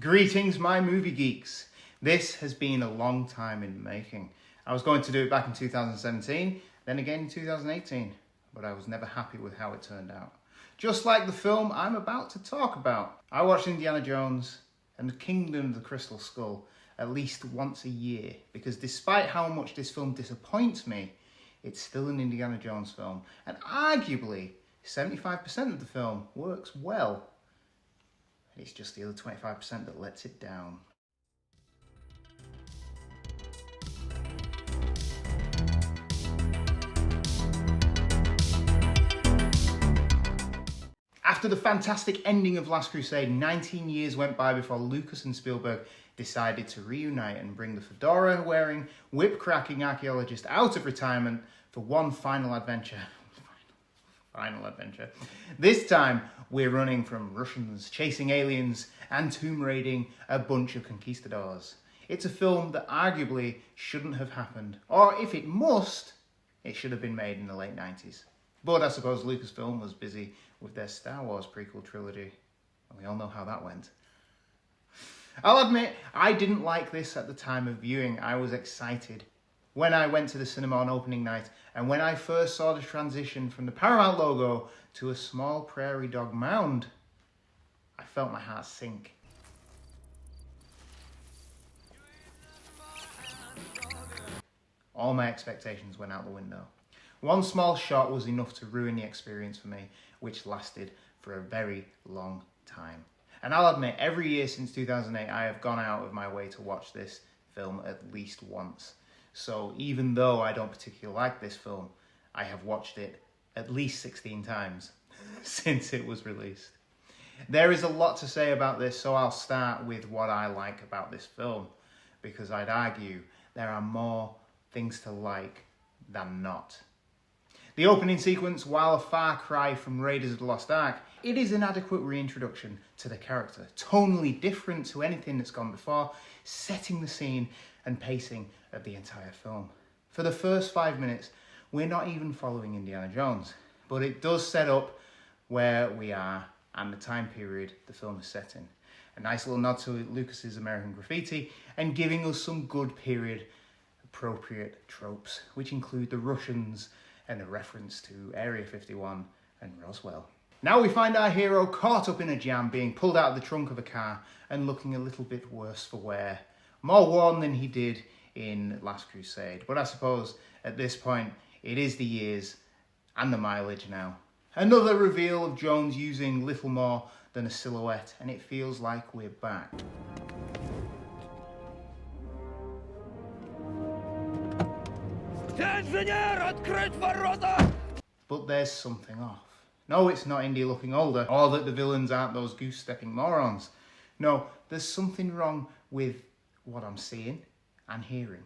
Greetings, my movie geeks. This has been a long time in the making. I was going to do it back in 2017, then again in 2018, but I was never happy with how it turned out. Just like the film I'm about to talk about. I watch Indiana Jones and the Kingdom of the Crystal Skull at least once a year, because despite how much this film disappoints me, it's still an Indiana Jones film, and arguably 75% of the film works well. It's just the other 25% that lets it down. After the fantastic ending of Last Crusade, 19 years went by before Lucas and Spielberg decided to reunite and bring the fedora-wearing, whip-cracking archaeologist out of retirement for one final adventure. Final adventure. This time, we're running from Russians chasing aliens and tomb raiding a bunch of conquistadors. It's a film that arguably shouldn't have happened, or if it must, it should have been made in the late 90s. But I suppose Lucasfilm was busy with their Star Wars prequel trilogy, and we all know how that went. I'll admit, I didn't like this at the time of viewing. I was excited when I went to the cinema on opening night, and when I first saw the transition from the Paramount logo to a small prairie dog mound, I felt my heart sink. All my expectations went out the window. One small shot was enough to ruin the experience for me, which lasted for a very long time. And I'll admit, every year since 2008, I have gone out of my way to watch this film at least once. So even though I don't particularly like this film, I have watched it at least 16 times since it was released. There is a lot to say about this, so I'll start with what I like about this film, because I'd argue there are more things to like than not. The opening sequence, while a far cry from Raiders of the Lost Ark, it is an adequate reintroduction to the character, tonally different to anything that's gone before, setting the scene and pacing of the entire film. For the first 5 minutes, we're not even following Indiana Jones, but it does set up where we are and the time period the film is set in. A nice little nod to Lucas's American Graffiti and giving us some good period appropriate tropes, which include the Russians and a reference to Area 51 and Roswell. Now we find our hero caught up in a jam, being pulled out of the trunk of a car and looking a little bit worse for wear. More worn than he did in Last Crusade. But I suppose at this point, it is the years and the mileage now. Another reveal of Jones using little more than a silhouette, and it feels like we're back. But there's something off. No, it's not Indy looking older, or that the villains aren't those goose-stepping morons. No, there's something wrong with what I'm seeing and hearing.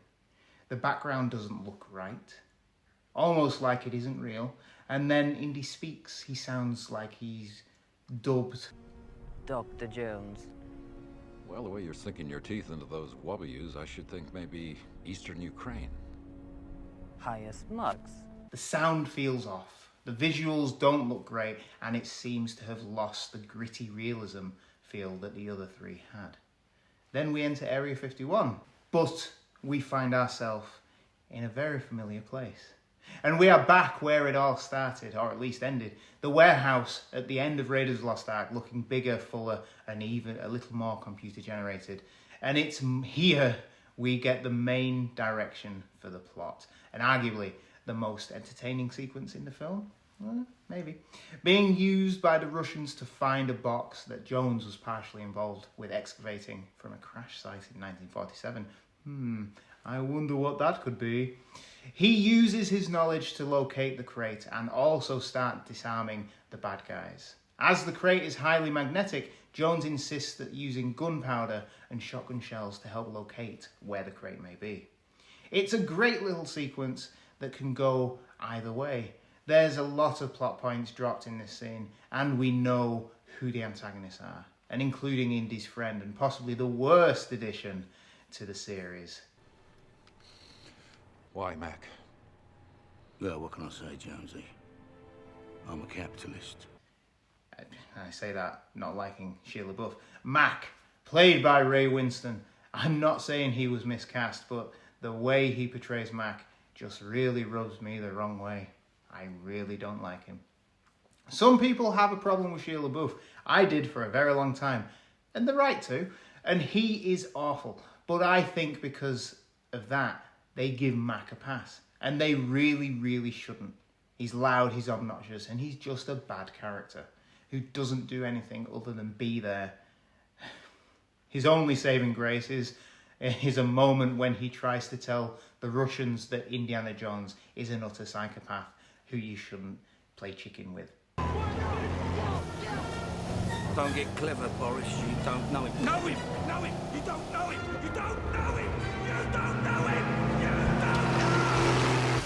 The background doesn't look right, almost like it isn't real. And then Indy speaks, he sounds like he's dubbed. Dr. Jones. Well, the way you're sinking your teeth into those W's, I should think maybe Eastern Ukraine. Highest mugs. The sound feels off, the visuals don't look great, and it seems to have lost the gritty realism feel that the other three had. Then we enter Area 51, but we find ourselves in a very familiar place. And we are back where it all started, or at least ended. The warehouse at the end of Raiders of the Lost Ark, looking bigger, fuller, and even a little more computer generated. And it's here we get the main direction for the plot, and arguably the most entertaining sequence in the film. Well, maybe. Being used by the Russians to find a box that Jones was partially involved with excavating from a crash site in 1947. I wonder what that could be. He uses his knowledge to locate the crate and also start disarming the bad guys. As the crate is highly magnetic, Jones insists that using gunpowder and shotgun shells to help locate where the crate may be. It's a great little sequence that can go either way. There's a lot of plot points dropped in this scene, and we know who the antagonists are, and including Indy's friend, and possibly the worst addition to the series. Why, Mac? Well, what can I say, Jonesy? I'm a capitalist. I say that not liking Shia LaBeouf. Mac played by Ray Winston. I'm not saying he was miscast, but the way he portrays Mac just really rubs me the wrong way. I really don't like him. Some people have a problem with Shia LaBeouf. I did for a very long time, and they're right to. And he is awful. But I think because of that, they give Mac a pass. And they really, really shouldn't. He's loud, he's obnoxious, and he's just a bad character who doesn't do anything other than be there. His only saving grace is a moment when he tries to tell the Russians that Indiana Jones is an utter psychopath who you shouldn't play chicken with. Don't get clever, Boris. You don't know him. Know him! Know him! You don't know him! You don't know him! You don't know him! You don't know him!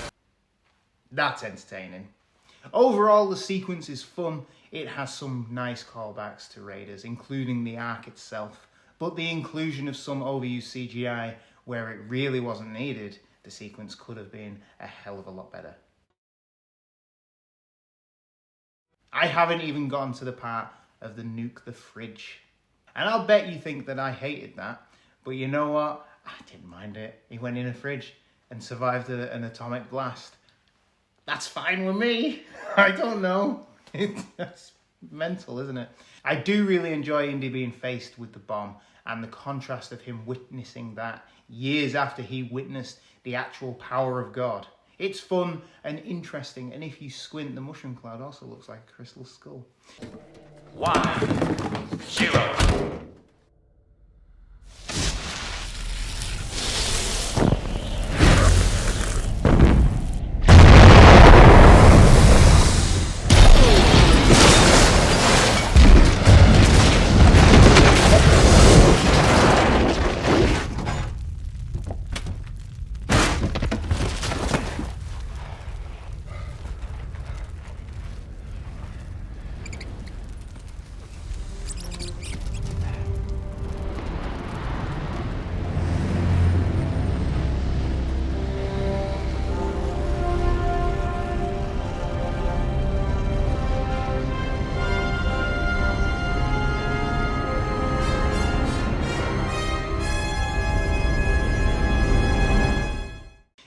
That's entertaining. Overall, the sequence is fun. It has some nice callbacks to Raiders, including the arc itself. But the inclusion of some overused CGI where it really wasn't needed, the sequence could have been a hell of a lot better. I haven't even gotten to the part of the Nuke the Fridge. And I'll bet you think that I hated that. But you know what? I didn't mind it. He went in a fridge and survived an atomic blast. That's fine with me. I don't know. That's mental, isn't it? I do really enjoy Indy being faced with the bomb and the contrast of him witnessing that years after he witnessed the actual power of God. It's fun and interesting, and if you squint, the mushroom cloud also looks like a crystal skull. 1, 0.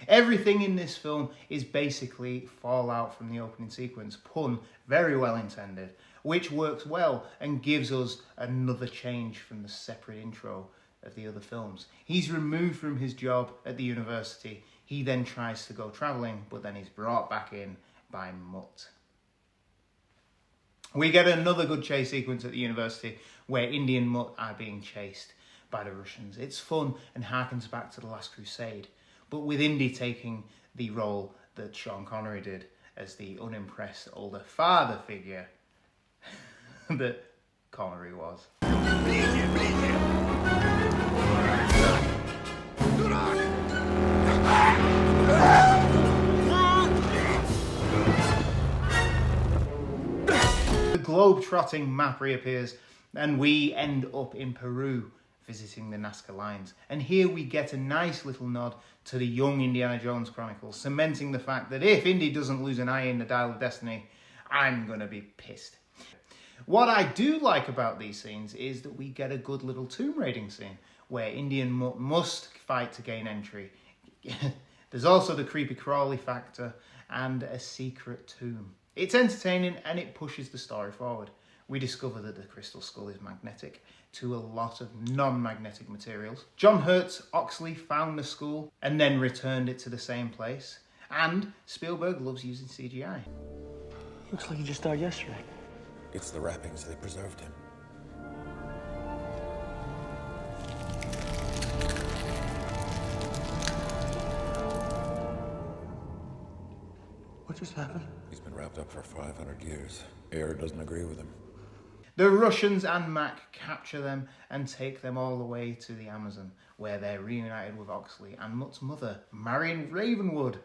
Everything in this film is basically fallout from the opening sequence, pun very well intended, which works well and gives us another change from the separate intro of the other films. He's removed from his job at the university. He then tries to go travelling, but then he's brought back in by Mutt. We get another good chase sequence at the university where Indy and Mutt are being chased by the Russians. It's fun and harkens back to The Last Crusade, but with Indy taking the role that Sean Connery did as the unimpressed older father figure that Connery was. The globe-trotting map reappears and we end up in Peru visiting the Nazca lines. And here we get a nice little nod to the young Indiana Jones Chronicles, cementing the fact that if Indy doesn't lose an eye in the Dial of Destiny, I'm going to be pissed. What I do like about these scenes is that we get a good little tomb raiding scene where Indy and Mutt must fight to gain entry. There's also the creepy crawly factor and a secret tomb. It's entertaining and it pushes the story forward. We discover that the crystal skull is magnetic to a lot of non-magnetic materials. John Hurt's Oxley found the skull and then returned it to the same place. And Spielberg loves using CGI. Looks like he just died yesterday. It's the wrappings. They preserved him. What just happened? He's been wrapped up for 500 years. Air doesn't agree with him. The Russians and Mac capture them and take them all the way to the Amazon, where they're reunited with Oxley and Mutt's mother, Marion Ravenwood.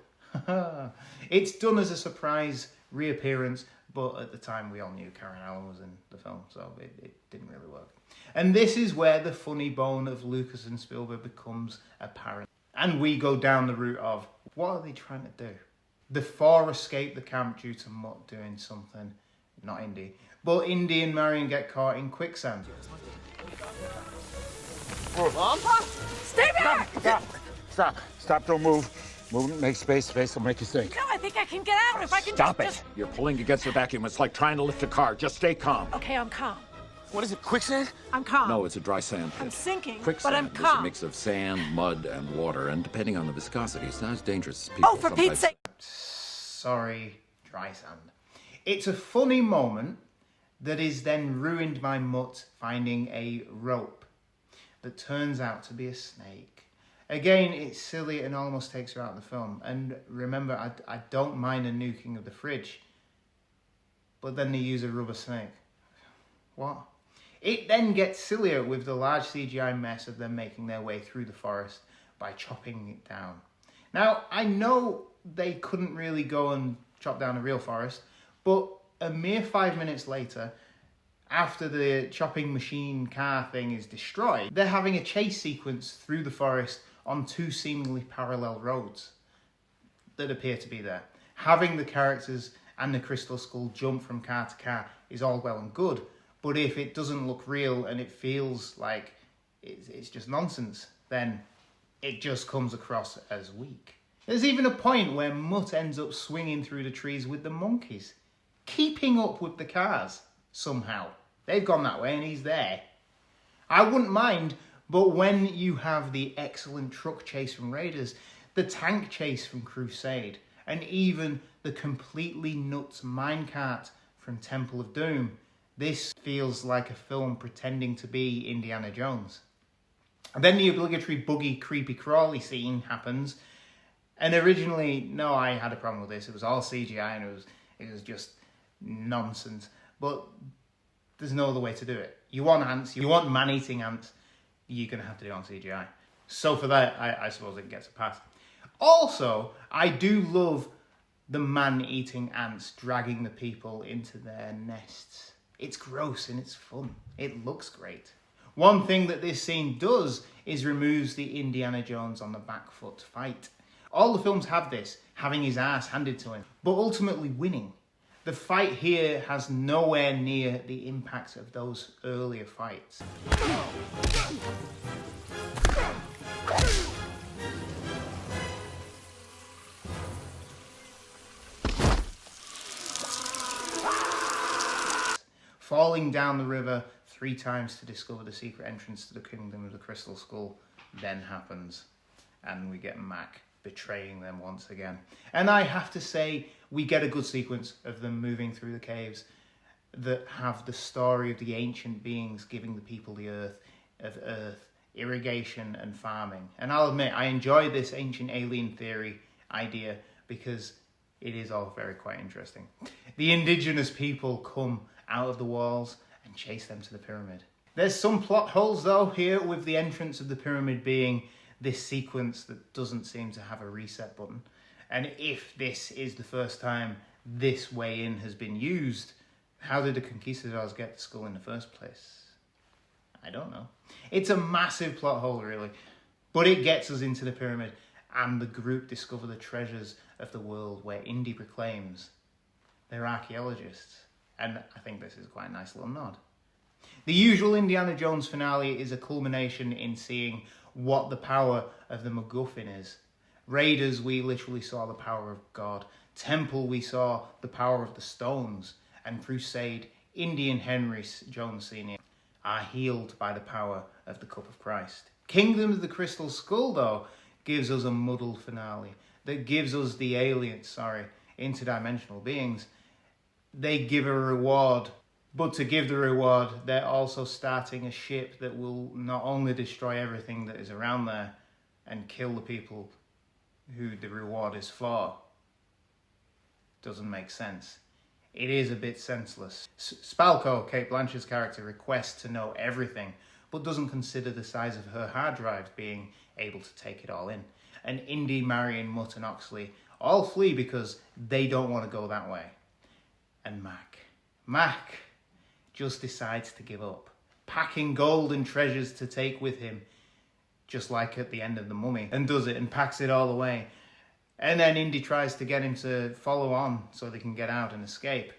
It's done as a surprise reappearance, but at the time we all knew Karen Allen was in the film, so it didn't really work. And this is where the funny bone of Lucas and Spielberg becomes apparent. And we go down the route of, what are they trying to do? The four escape the camp due to Mutt doing something, not Indy. But Indy and Marion get caught in quicksand. Stay back! Stop, don't move. Movement makes space. Space will make you think. No, I think I can get out if I can Stop it! just... You're pulling against the vacuum. It's like trying to lift a car. Just stay calm. Okay, I'm calm. What is it, quicksand? I'm calm. No, it's a dry sand pit. I'm sinking, Quicksand but I'm is a calm. mix of sand, mud, and water, and depending on the viscosity, it's not as dangerous as people Oh, for sometimes... Pete's sake! Sorry, dry sand. It's a funny moment that is then ruined by Mutt finding a rope that turns out to be a snake. Again, it's silly and almost takes her out of the film. And remember, I don't mind a nuking of the fridge, but then they use a rubber snake. What? It then gets sillier with the large CGI mess of them making their way through the forest by chopping it down. Now, I know they couldn't really go and chop down a real forest, but a mere 5 minutes later, after the chopping machine car thing is destroyed, they're having a chase sequence through the forest on two seemingly parallel roads that appear to be there. Having the characters and the crystal skull jump from car to car is all well and good, but if it doesn't look real and it feels like it's just nonsense, then it just comes across as weak. There's even a point where Mutt ends up swinging through the trees with the monkeys, keeping up with the cars somehow. They've gone that way and he's there. I wouldn't mind, but when you have the excellent truck chase from Raiders, the tank chase from Crusade, and even the completely nuts minecart from Temple of Doom, this feels like a film pretending to be Indiana Jones. And then the obligatory buggy creepy crawly scene happens, and originally, no, I had a problem with this. It was all CGI and it was just nonsense. But there's no other way to do it. You want ants, you want man-eating ants, you're going to have to do it on CGI. So for that, I suppose it gets a pass. Also, I do love the man-eating ants dragging the people into their nests. It's gross and it's fun. It looks great. One thing that this scene does is removes the Indiana Jones on the back foot fight. All the films have this, having his ass handed to him, but ultimately winning. The fight here has nowhere near the impact of those earlier fights. Falling down the river 3 times to discover the secret entrance to the Kingdom of the Crystal Skull then happens, and we get Mac betraying them once again. And I have to say, we get a good sequence of them moving through the caves that have the story of the ancient beings giving the people the earth, irrigation and farming. And I'll admit, I enjoy this ancient alien theory idea because it is all very quite interesting. The indigenous people come out of the walls and chase them to the pyramid. There's some plot holes though here, with the entrance of the pyramid being this sequence that doesn't seem to have a reset button. And if this is the first time this way in has been used, how did the conquistadors get the skull in the first place? I don't know. It's a massive plot hole really, but it gets us into the pyramid and the group discover the treasures of the world where Indy proclaims they're archaeologists. And I think this is quite a nice little nod. The usual Indiana Jones finale is a culmination in seeing what the power of the MacGuffin is. Raiders, we literally saw the power of God. Temple, we saw the power of the stones. And Crusade, Indy and Henry Jones Sr. are healed by the power of the Cup of Christ. Kingdom of the Crystal Skull, though, gives us a muddled finale that gives us the aliens, interdimensional beings. They give a reward, but to give the reward, they're also starting a ship that will not only destroy everything that is around there and kill the people who the reward is for. Doesn't make sense. It is a bit senseless. Spalko, Cate Blanchett's character, requests to know everything, but doesn't consider the size of her hard drive being able to take it all in. And Indy, Marion, Mutt and Oxley all flee because they don't want to go that way. And Mac just decides to give up, packing gold and treasures to take with him, just like at the end of The Mummy, and does it and packs it all away. And then Indy tries to get him to follow on so they can get out and escape.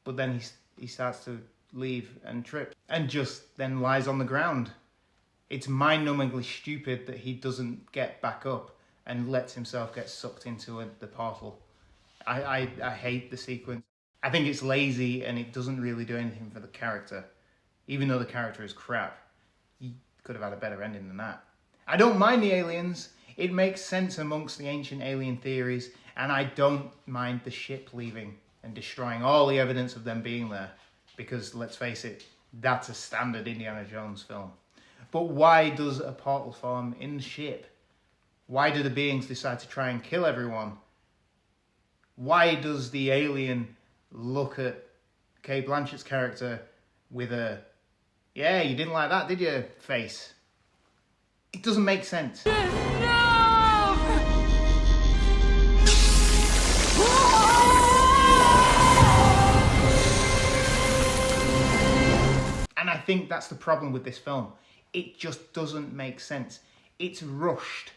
But then he starts to leave and trip and just then lies on the ground It's mind-numbingly stupid that he doesn't get back up and lets himself get sucked into the portal. I hate the sequence. I think it's lazy and it doesn't really do anything for the character. Even though the character is crap, he could have had a better ending than that. I don't mind the aliens. It makes sense amongst the ancient alien theories, and I don't mind the ship leaving and destroying all the evidence of them being there. Because, let's face it, that's a standard Indiana Jones film. But why does a portal form in the ship? Why do the beings decide to try and kill everyone? Why does the alien look at Cate Blanchett's character with a, yeah, you didn't like that, did you, face? It doesn't make sense. And I think that's the problem with this film. It just doesn't make sense. It's rushed.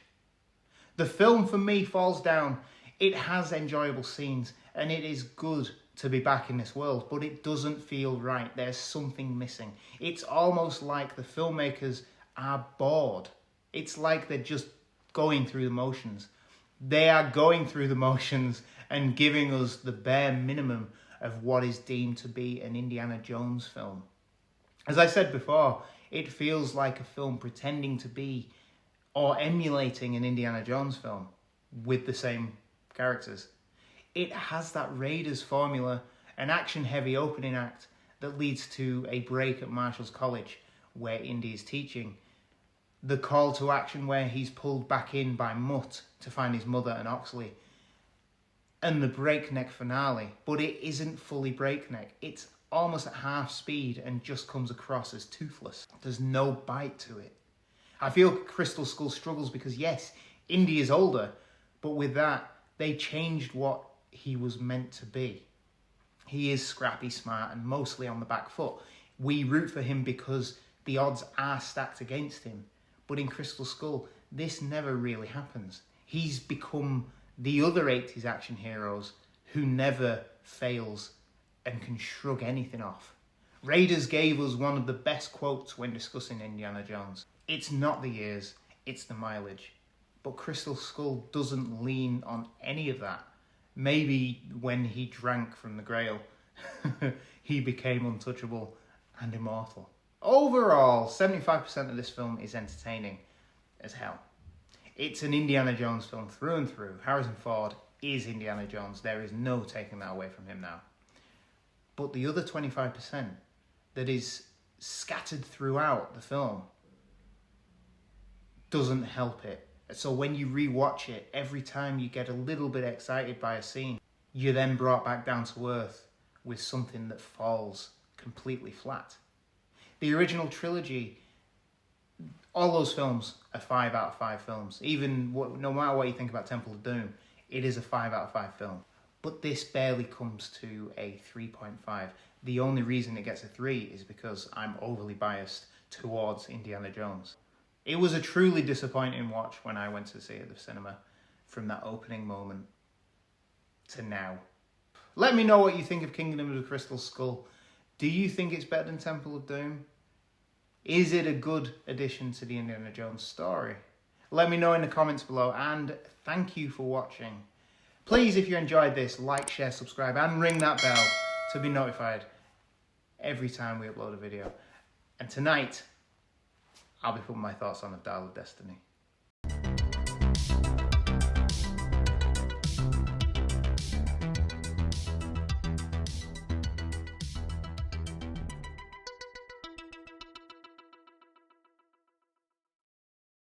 The film, for me, falls down. It has enjoyable scenes, and it is good to be back in this world, but it doesn't feel right. There's something missing. It's almost like the filmmakers are bored. It's like they're just going through the motions. They are going through the motions and giving us the bare minimum of what is deemed to be an Indiana Jones film. As I said before, it feels like a film pretending to be or emulating an Indiana Jones film with the same characters. It has that Raiders formula, an action-heavy opening act that leads to a break at Marshall's College where Indy is teaching, the call to action where he's pulled back in by Mutt to find his mother and Oxley, and the breakneck finale. But it isn't fully breakneck. It's almost at half speed and just comes across as toothless. There's no bite to it. I feel Crystal Skull struggles because, yes, Indy is older, but with that, they changed what he was meant to be. He is scrappy, smart, and mostly on the back foot. We root for him because the odds are stacked against him. But in Crystal Skull, this never really happens. He's become the other 80s action heroes who never fails and can shrug anything off. Raiders gave us one of the best quotes when discussing Indiana Jones. It's not the years, it's the mileage. But Crystal Skull doesn't lean on any of that. Maybe when he drank from the Grail, he became untouchable and immortal. Overall, 75% of this film is entertaining as hell. It's an Indiana Jones film through and through. Harrison Ford is Indiana Jones. There is no taking that away from him now. But the other 25% that is scattered throughout the film doesn't help it. So when you rewatch it, every time you get a little bit excited by a scene, you're then brought back down to earth with something that falls completely flat. The original trilogy, all those films are 5 out of 5 films. Even no matter what you think about Temple of Doom, it is a 5 out of 5 film. But this barely comes to a 3.5. The only reason it gets a 3 is because I'm overly biased towards Indiana Jones. It was a truly disappointing watch when I went to see it at the cinema, from that opening moment to now. Let me know what you think of Kingdom of the Crystal Skull. Do you think it's better than Temple of Doom? Is it a good addition to the Indiana Jones story? Let me know in the comments below, and thank you for watching. Please, if you enjoyed this, like, share, subscribe, and ring that bell to be notified every time we upload a video. And tonight, I'll be putting my thoughts on the Dial of Destiny.